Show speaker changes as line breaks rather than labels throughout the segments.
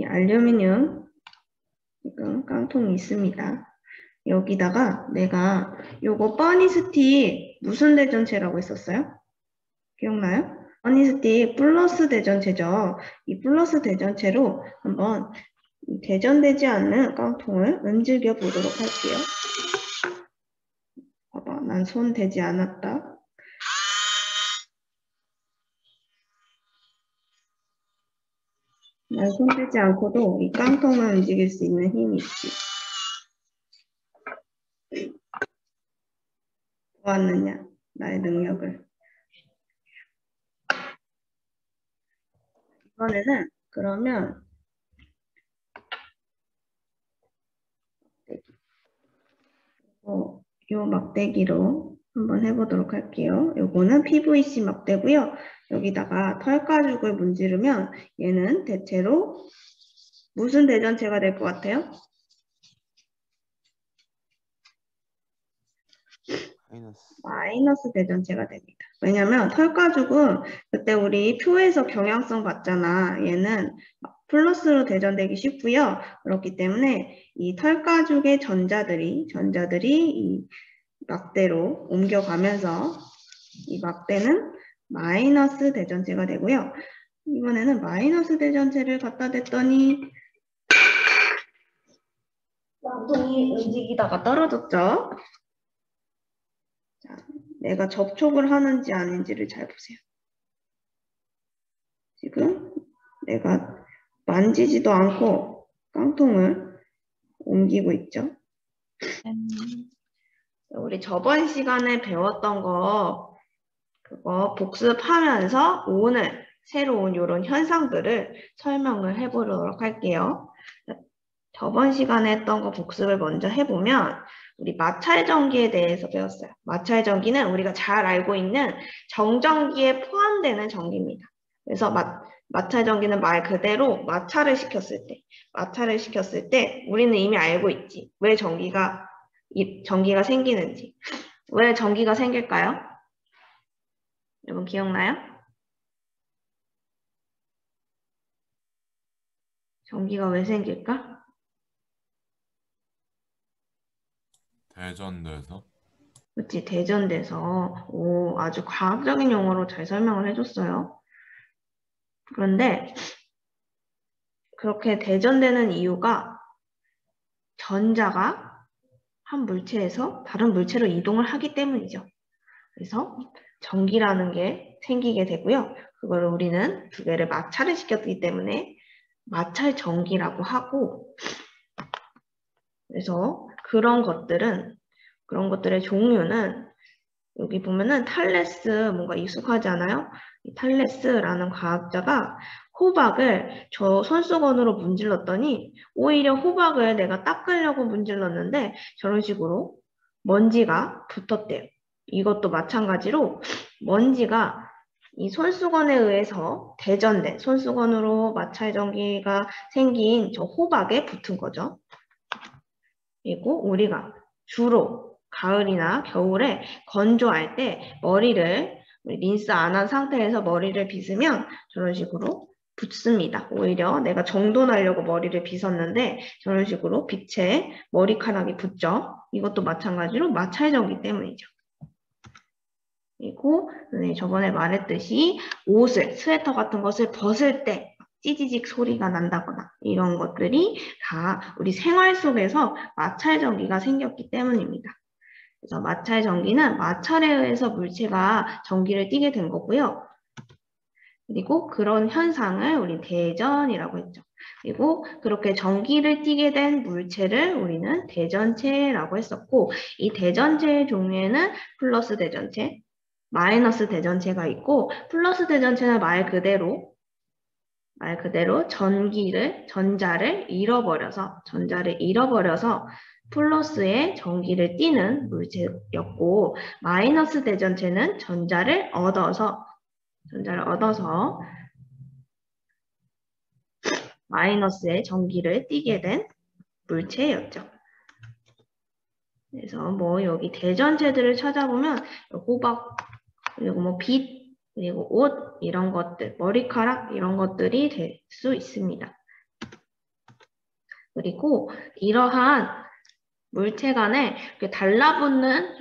이 알루미늄 지금 깡통이 있습니다. 여기다가 내가 요거 퍼니스틱 무슨 대전체라고 했었어요? 기억나요? 퍼니스틱 플러스 대전체죠. 이 플러스 대전체로 한번 대전되지 않는 깡통을 움직여 보도록 할게요. 봐봐, 난 손 대지 않았다. 난 손 대지 않고도 이 깡통을 움직일 수 있는 힘이 있지. 보았느냐? 나의 능력을. 이번에는 그러면 이 막대기로 한번 해보도록 할게요. 요거는 PVC 막대고요. 여기다가 털가죽을 문지르면 얘는 대체로 무슨 대전체가 될 것 같아요? 마이너스 대전체가 됩니다. 왜냐면 털가죽은 그때 우리 표에서 경향성 봤잖아. 얘는 플러스로 대전되기 쉽고요. 그렇기 때문에 이 털가죽의 전자들이 이 막대로 옮겨가면서 이 막대는 마이너스 대전체가 되고요. 이번에는 마이너스 대전체를 갖다 댔더니 깡통이 움직이다가 떨어졌죠. 자, 내가 접촉을 하는지 아닌지를 잘 보세요. 지금 내가 만지지도 않고 깡통을 옮기고 있죠. 우리 저번 시간에 배웠던 그거 복습하면서 오늘 새로운 이런 현상들을 설명을 해보도록 할게요. 저번 시간에 했던 거 복습을 먼저 해보면 우리 마찰전기에 대해서 배웠어요. 마찰전기는 우리가 잘 알고 있는 정전기에 포함되는 전기입니다. 그래서 마찰전기는 말 그대로 마찰을 시켰을 때 우리는 이미 알고 있지. 왜 전기가 생기는지. 왜 전기가 생길까요? 여러분 기억나요? 전기가 왜 생길까?
대전돼서?
그치, 대전돼서. 오, 아주 과학적인 용어로 잘 설명을 해줬어요. 그런데 그렇게 대전되는 이유가 전자가 한 물체에서 다른 물체로 이동을 하기 때문이죠. 그래서 전기라는 게 생기게 되고요. 그걸 우리는 두 개를 마찰을 시켰기 때문에 마찰 전기라고 하고, 그래서 그런 것들의 종류는 여기 보면은 탈레스, 뭔가 익숙하지 않아요? 이 탈레스라는 과학자가 호박을 저 손수건으로 문질렀더니 오히려 호박을 내가 닦으려고 문질렀는데 저런 식으로 먼지가 붙었대요. 이것도 마찬가지로 먼지가 이 손수건에 의해서 대전된 손수건으로 마찰 전기가 생긴 저 호박에 붙은 거죠. 그리고 우리가 주로 가을이나 겨울에 건조할 때 머리를 린스 안 한 상태에서 머리를 빗으면 저런 식으로 붙습니다. 오히려 내가 정돈하려고 머리를 빗었는데 저런 식으로 빛에 머리카락이 붙죠. 이것도 마찬가지로 마찰전기 때문이죠. 그리고 저번에 말했듯이 옷을, 스웨터 같은 것을 벗을 때 찌지직 소리가 난다거나 이런 것들이 다 우리 생활 속에서 마찰전기가 생겼기 때문입니다. 그래서 마찰전기는 마찰에 의해서 물체가 전기를 띠게 된 거고요. 그리고 그런 현상을 우리 대전이라고 했죠. 그리고 그렇게 전기를 띠게 된 물체를 우리는 대전체라고 했었고, 이 대전체의 종류에는 플러스 대전체, 마이너스 대전체가 있고, 플러스 대전체는 말 그대로 전자를 잃어버려서 플러스에 전기를 띠는 물체였고, 마이너스 대전체는 전자를 얻어서 마이너스에 전기를 띠게 된 물체였죠. 그래서 뭐 여기 대전체들을 찾아보면 호박, 그리고 뭐 빛, 그리고 옷 이런 것들, 머리카락 이런 것들이 될 수 있습니다. 그리고 이러한 물체 간에 달라붙는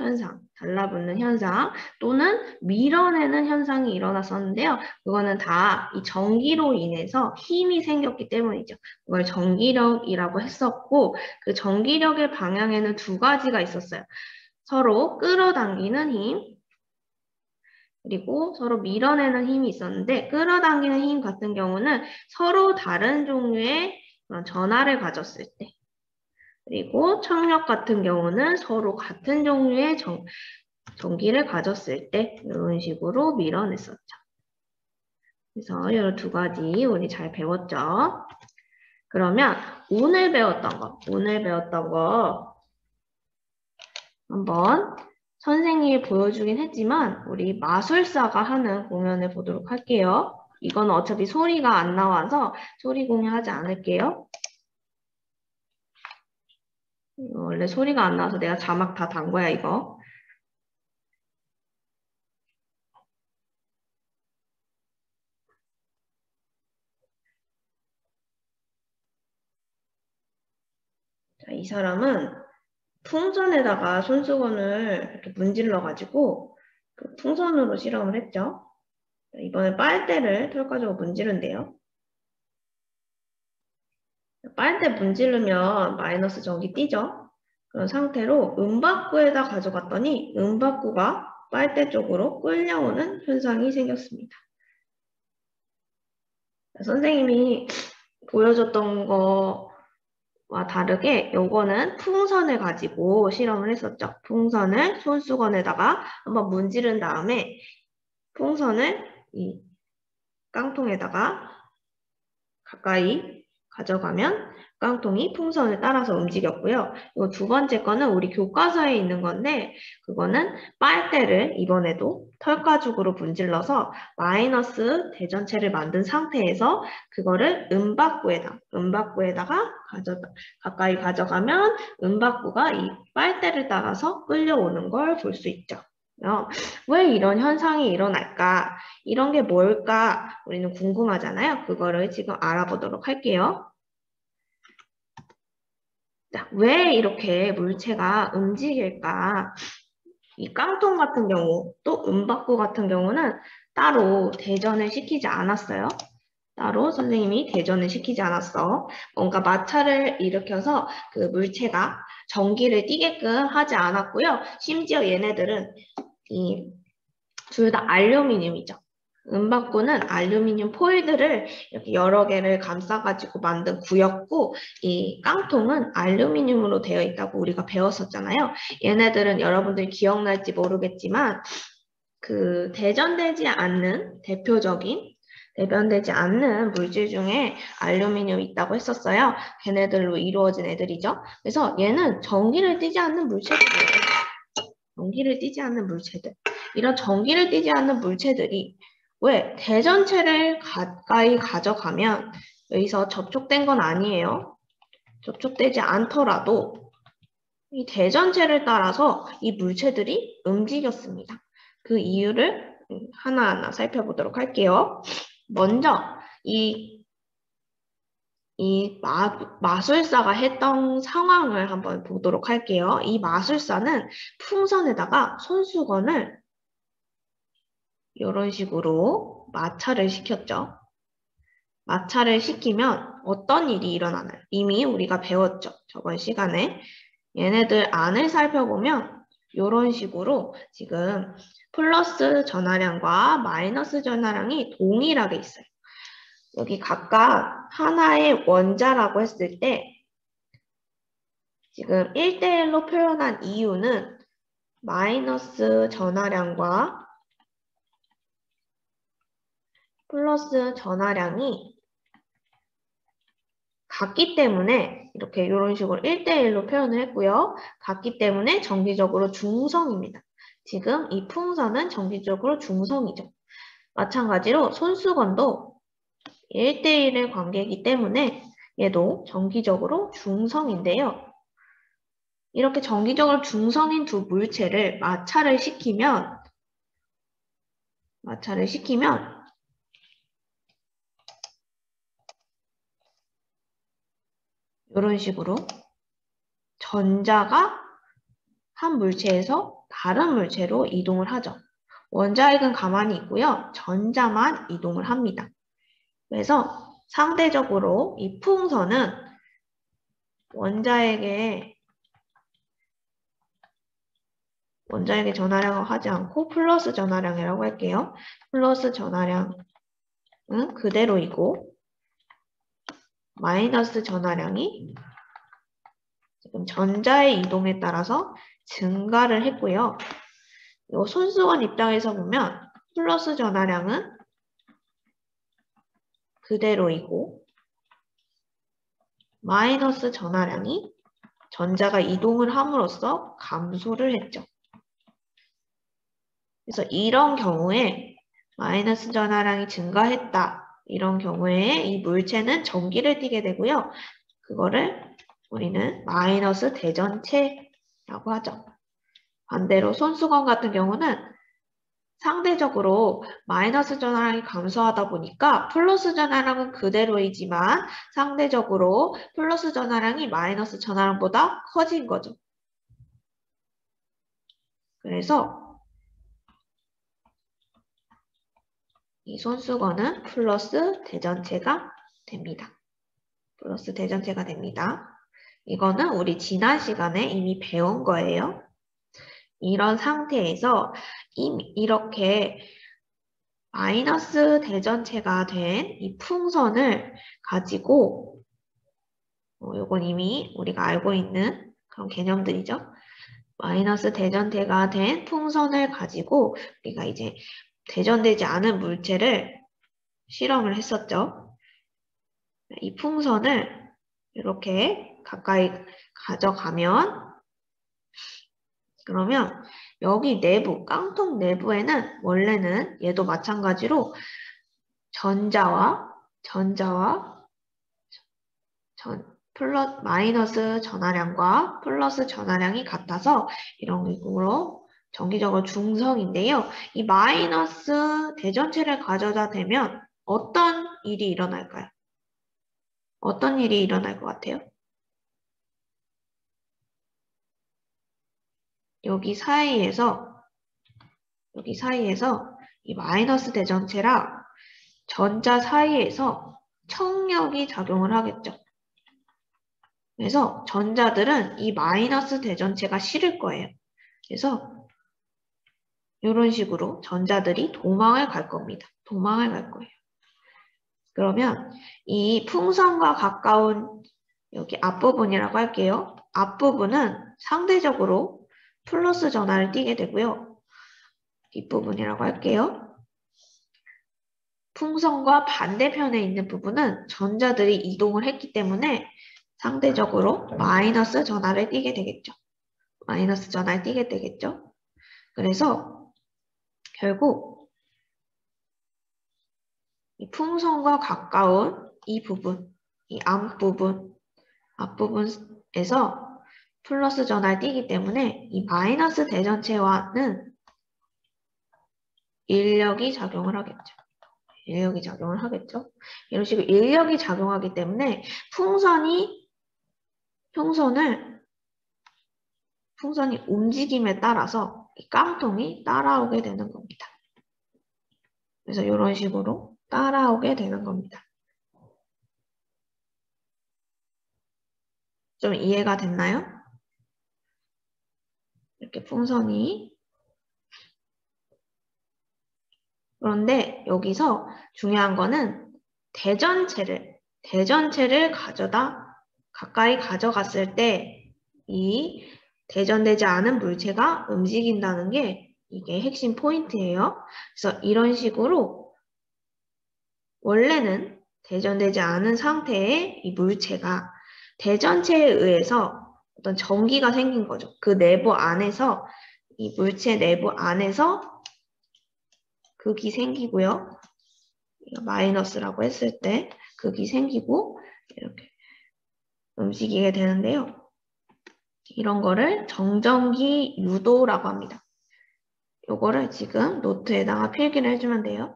현상 또는 밀어내는 현상이 일어났었는데요. 그거는 다 이 전기로 인해서 힘이 생겼기 때문이죠. 그걸 전기력이라고 했었고 그 전기력의 방향에는 두 가지가 있었어요. 서로 끌어당기는 힘 그리고 서로 밀어내는 힘이 있었는데 끌어당기는 힘 같은 경우는 서로 다른 종류의 그런 전하를 가졌을 때 그리고 청력 같은 경우는 서로 같은 종류의 전기를 가졌을 때 이런 식으로 밀어냈었죠. 그래서 이런 두 가지 우리 잘 배웠죠. 그러면 오늘 배웠던 거 한번 선생님이 보여주긴 했지만 우리 마술사가 하는 공연을 보도록 할게요. 이건 어차피 소리가 안 나와서 소리 공유하지 않을게요. 원래 소리가 안 나와서 내가 자막 다 단 거야, 이거. 자, 이 사람은 풍선에다가 손수건을 이렇게 문질러가지고 그 풍선으로 실험을 했죠. 이번에 빨대를 털 가지고 문지른대요. 빨대 문지르면 마이너스 전기 띄죠? 그런 상태로 음박구에다 가져갔더니 음박구가 빨대 쪽으로 끌려오는 현상이 생겼습니다. 선생님이 보여줬던 거와 다르게 요거는 풍선을 가지고 실험을 했었죠. 풍선을 손수건에다가 한번 문지른 다음에 풍선을 이 깡통에다가 가까이 가져가면 깡통이 풍선을 따라서 움직였고요. 이거 두 번째 거는 우리 교과서에 있는 건데 그거는 빨대를 이번에도 털가죽으로 문질러서 마이너스 대전체를 만든 상태에서 그거를 음박구에다가 가까이 가져가면 음박구가 이 빨대를 따라서 끌려오는 걸 볼 수 있죠. 왜 이런 현상이 일어날까? 이런 게 뭘까? 우리는 궁금하잖아요. 그거를 지금 알아보도록 할게요. 자, 왜 이렇게 물체가 움직일까? 이 깡통 같은 경우, 또 음박구 같은 경우는 따로 대전을 시키지 않았어요. 따로 선생님이 대전을 시키지 않았어. 뭔가 마찰을 일으켜서 그 물체가 전기를 띠게끔 하지 않았고요. 심지어 얘네들은 둘 다 알루미늄이죠. 음박구는 알루미늄 포일들을 이렇게 여러 개를 감싸가지고 만든 구였고 이 깡통은 알루미늄으로 되어 있다고 우리가 배웠었잖아요. 얘네들은 여러분들이 기억날지 모르겠지만 그 대전되지 않는 대변되지 않는 물질 중에 알루미늄이 있다고 했었어요. 걔네들로 이루어진 애들이죠. 그래서 얘는 전기를 띠지 않는 물체들이에요. 전기를 띠지 않는 물체들. 이런 전기를 띠지 않는 물체들이 왜 대전체를 가까이 가져가면 여기서 접촉된 건 아니에요. 접촉되지 않더라도 이 대전체를 따라서 이 물체들이 움직였습니다. 그 이유를 하나하나 살펴보도록 할게요. 먼저 이 마술사가 했던 상황을 한번 보도록 할게요. 이 마술사는 풍선에다가 손수건을 이런 식으로 마찰을 시켰죠. 마찰을 시키면 어떤 일이 일어나나요? 이미 우리가 배웠죠. 저번 시간에. 얘네들 안을 살펴보면 이런 식으로 지금 플러스 전하량과 마이너스 전하량이 동일하게 있어요. 여기 각각 하나의 원자라고 했을 때 지금 1대1로 표현한 이유는 마이너스 전하량과 플러스 전하량이 같기 때문에 이렇게 이런 식으로 1대1로 표현을 했고요. 같기 때문에 정기적으로 중성입니다. 지금 이 풍선은 정기적으로 중성이죠. 마찬가지로 손수건도 1대1의 관계이기 때문에 얘도 정기적으로 중성인데요. 이렇게 정기적으로 중성인 두 물체를 마찰을 시키면 이런 식으로 전자가 한 물체에서 다른 물체로 이동을 하죠. 원자핵은 가만히 있고요. 전자만 이동을 합니다. 그래서 상대적으로 이 풍선은 원자핵의 전하량을 하지 않고 플러스 전하량이라고 할게요. 플러스 전하량은 그대로이고 마이너스 전하량이 지금 전자의 이동에 따라서 증가를 했고요. 이 손수건 입장에서 보면 플러스 전하량은 그대로이고 마이너스 전하량이 전자가 이동을 함으로써 감소를 했죠. 그래서 이런 경우에 마이너스 전하량이 증가했다. 이런 경우에 이 물체는 전기를 띠게 되고요. 그거를 우리는 마이너스 대전체라고 하죠. 반대로 손수건 같은 경우는 상대적으로 마이너스 전하량이 감소하다 보니까 플러스 전하량은 그대로이지만 상대적으로 플러스 전하량이 마이너스 전하량보다 커진 거죠. 그래서 이 손수건은 플러스 대전체가 됩니다. 플러스 대전체가 됩니다. 이거는 우리 지난 시간에 이미 배운 거예요. 이런 상태에서 이렇게 마이너스 대전체가 된 이 풍선을 가지고 이건 이미 우리가 알고 있는 그런 개념들이죠. 마이너스 대전체가 된 풍선을 가지고 우리가 이제 대전되지 않은 물체를 실험을 했었죠. 이 풍선을 이렇게 가까이 가져가면 그러면 여기 내부, 깡통 내부에는 원래는 얘도 마찬가지로 마이너스 전하량과 플러스 전하량이 같아서 이런 식으로 정기적으로 중성인데요. 이 마이너스 대전체를 가져다 대면 어떤 일이 일어날까요? 어떤 일이 일어날 것 같아요? 여기 사이에서 이 마이너스 대전체랑 전자 사이에서 청력이 작용을 하겠죠. 그래서 전자들은 이 마이너스 대전체가 싫을 거예요. 그래서 이런 식으로 전자들이 도망을 갈 겁니다. 도망을 갈 거예요. 그러면 이 풍선과 가까운 여기 앞부분이라고 할게요. 앞부분은 상대적으로 플러스 전하를 띠게 되고요. 뒷부분이라고 할게요. 풍선과 반대편에 있는 부분은 전자들이 이동을 했기 때문에 상대적으로 마이너스 전하를 띠게 되겠죠. 마이너스 전하를 띠게 되겠죠. 그래서 결국 이 풍선과 가까운 이 부분, 이 앞부분에서 플러스 전하를 띠기 때문에 이 마이너스 대전체와는 인력이 작용을 하겠죠. 인력이 작용을 하겠죠. 이런 식으로 인력이 작용하기 때문에 풍선이 움직임에 따라서 이 깡통이 따라오게 되는 겁니다. 그래서 이런 식으로 따라오게 되는 겁니다. 좀 이해가 됐나요? 이렇게 풍선이. 그런데 여기서 중요한 거는 대전체를 가까이 가져갔을 때 이 대전되지 않은 물체가 움직인다는 게 이게 핵심 포인트예요. 그래서 이런 식으로 원래는 대전되지 않은 상태의 이 물체가 대전체에 의해서 어떤 전기가 생긴 거죠. 그 내부 안에서 이 물체 내부 안에서 극이 생기고요. 마이너스라고 했을 때 극이 생기고 이렇게 움직이게 되는데요. 이런 거를 정전기 유도라고 합니다. 요거를 지금 노트에다가 필기를 해주면 돼요.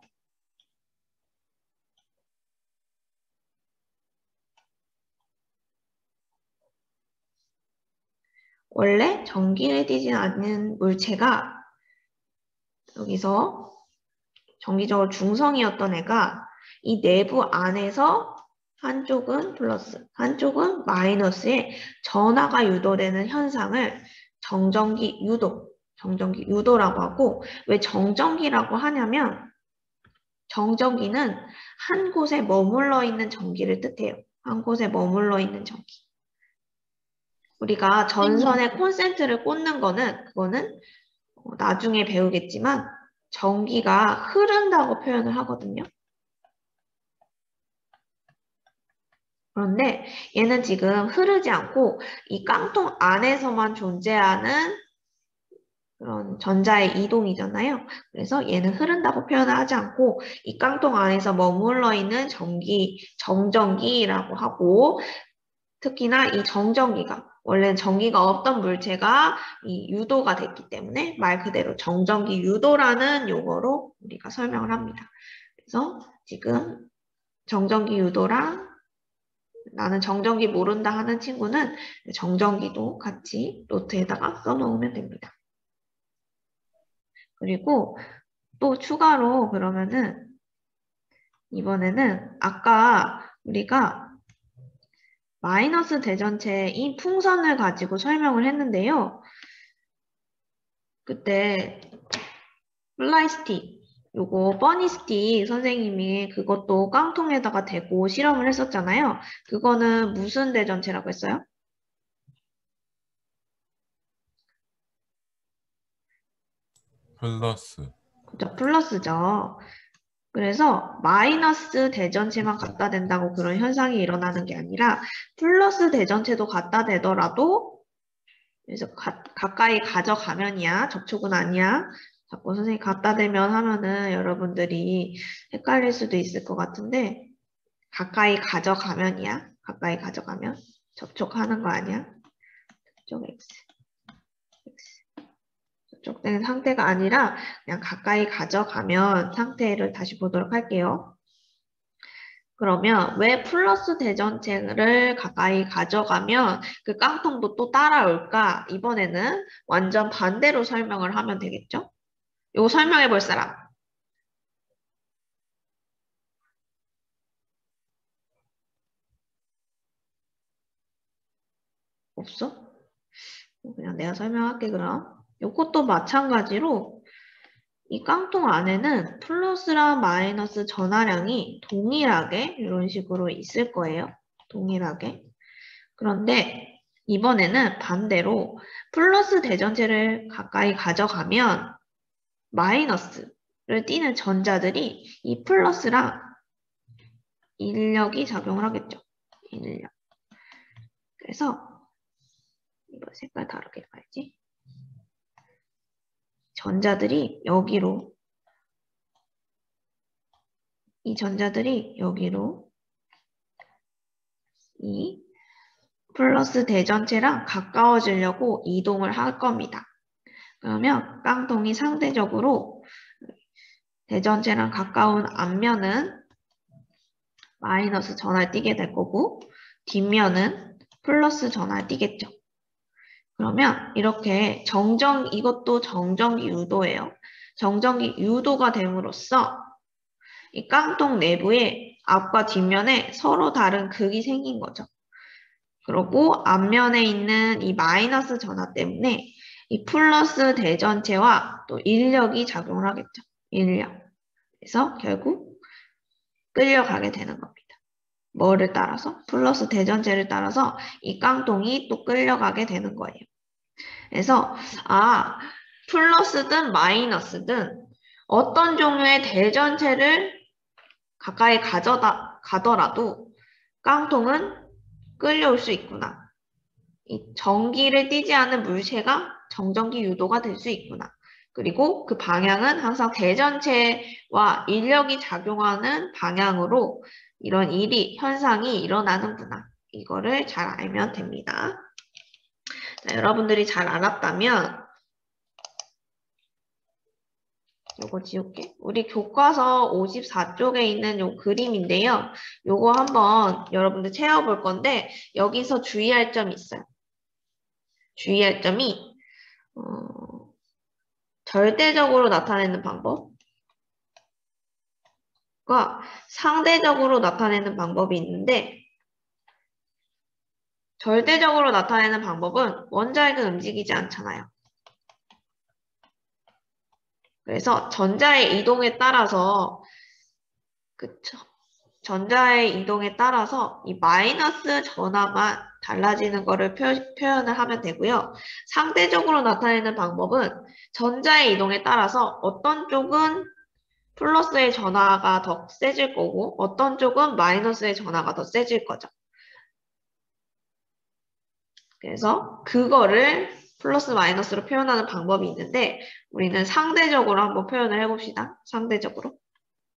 원래 전기를 띠지 않는 물체가 여기서 정기적으로 중성이었던 애가 이 내부 안에서 한쪽은 플러스, 한쪽은 마이너스에 전하가 유도되는 현상을 정전기 유도라고 하고, 왜 정전기라고 하냐면 정전기는 한 곳에 머물러 있는 전기를 뜻해요. 한 곳에 머물러 있는 전기. 우리가 전선에 콘센트를 꽂는 거는 그거는 나중에 배우겠지만 전기가 흐른다고 표현을 하거든요. 그런데 얘는 지금 흐르지 않고 이 깡통 안에서만 존재하는 그런 전자의 이동이잖아요. 그래서 얘는 흐른다고 표현을 하지 않고 이 깡통 안에서 머물러 있는 정전기라고 하고, 특히나 이 정전기가 원래는 전기가 없던 물체가 이 유도가 됐기 때문에 말 그대로 정전기 유도라는 용어로 우리가 설명을 합니다. 그래서 지금 정전기 유도랑 나는 정전기 모른다 하는 친구는 정전기도 같이 노트에다가 써놓으면 됩니다. 그리고 또 추가로 그러면은 이번에는 아까 우리가 마이너스 대전체인 풍선을 가지고 설명을 했는데요. 그때 플라이스틱, 요거 버니스틱 선생님이 그것도 깡통에다가 대고 실험을 했었잖아요. 그거는 무슨 대전체라고 했어요?
플러스.
그죠, 플러스죠. 그래서 마이너스 대전체만 갖다 댄다고 그런 현상이 일어나는 게 아니라 플러스 대전체도 갖다 대더라도, 그래서 가까이 가져가면이야, 접촉은 아니야. 자꾸 선생님 갖다 대면 하면은 여러분들이 헷갈릴 수도 있을 것 같은데, 가까이 가져가면이야. 가까이 가져가면 접촉하는 거 아니야. 접촉 X. 접촉된 상태가 아니라 그냥 가까이 가져가면 상태를 다시 보도록 할게요. 그러면 왜 플러스 대전체를 가까이 가져가면 그 깡통도 또 따라올까? 이번에는 완전 반대로 설명을 하면 되겠죠? 이거 설명해 볼 사람? 없어? 그냥 내가 설명할게 그럼. 이것도 마찬가지로 이 깡통 안에는 플러스랑 마이너스 전하량이 동일하게 이런 식으로 있을 거예요. 동일하게. 그런데 이번에는 반대로 플러스 대전체를 가까이 가져가면 마이너스를 띠는 전자들이 이 플러스랑 인력이 작용을 하겠죠. 인력. 그래서 이거 색깔 다르게 가야지. 전자들이 여기로, 이 전자들이 여기로 이 플러스 대전체랑 가까워지려고 이동을 할 겁니다. 그러면 깡통이 상대적으로 대전체랑 가까운 앞면은 마이너스 전하를 띠게 될 거고, 뒷면은 플러스 전하를 띠겠죠. 그러면 이렇게 이것도 정전기 유도예요. 정전기 유도가 됨으로써 이 깡통 내부에 앞과 뒷면에 서로 다른 극이 생긴 거죠. 그리고 앞면에 있는 이 마이너스 전하 때문에 이 플러스 대전체와 또 인력이 작용을 하겠죠. 인력. 그래서 결국 끌려가게 되는 겁니다. 뭐를 따라서? 플러스 대전체를 따라서 이 깡통이 또 끌려가게 되는 거예요. 그래서 플러스든 마이너스든 어떤 종류의 대전체를 가까이 가더라도 깡통은 끌려올 수 있구나. 이 전기를 띠지 않는 물체가 정전기 유도가 될 수 있구나. 그리고 그 방향은 항상 대전체와 인력이 작용하는 방향으로 이런 현상이 일어나는구나. 이거를 잘 알면 됩니다. 자, 여러분들이 잘 알았다면 요거 지울게. 우리 교과서 54쪽에 있는 요 그림인데요. 요거 한번 여러분들 채워볼 건데 여기서 주의할 점이 있어요. 주의할 점이 절대적으로 나타내는 방법과 상대적으로 나타내는 방법이 있는데 절대적으로 나타내는 방법은 원자핵은 움직이지 않잖아요. 그래서 전자의 이동에 따라서 그쵸. 전자의 이동에 따라서 이 마이너스 전화만 달라지는 거를 표현을 하면 되고요. 상대적으로 나타내는 방법은 전자의 이동에 따라서 어떤 쪽은 플러스의 전화가 더 세질 거고 어떤 쪽은 마이너스의 전화가 더 세질 거죠. 그래서 그거를 플러스 마이너스로 표현하는 방법이 있는데 우리는 상대적으로 한번 표현을 해봅시다. 상대적으로.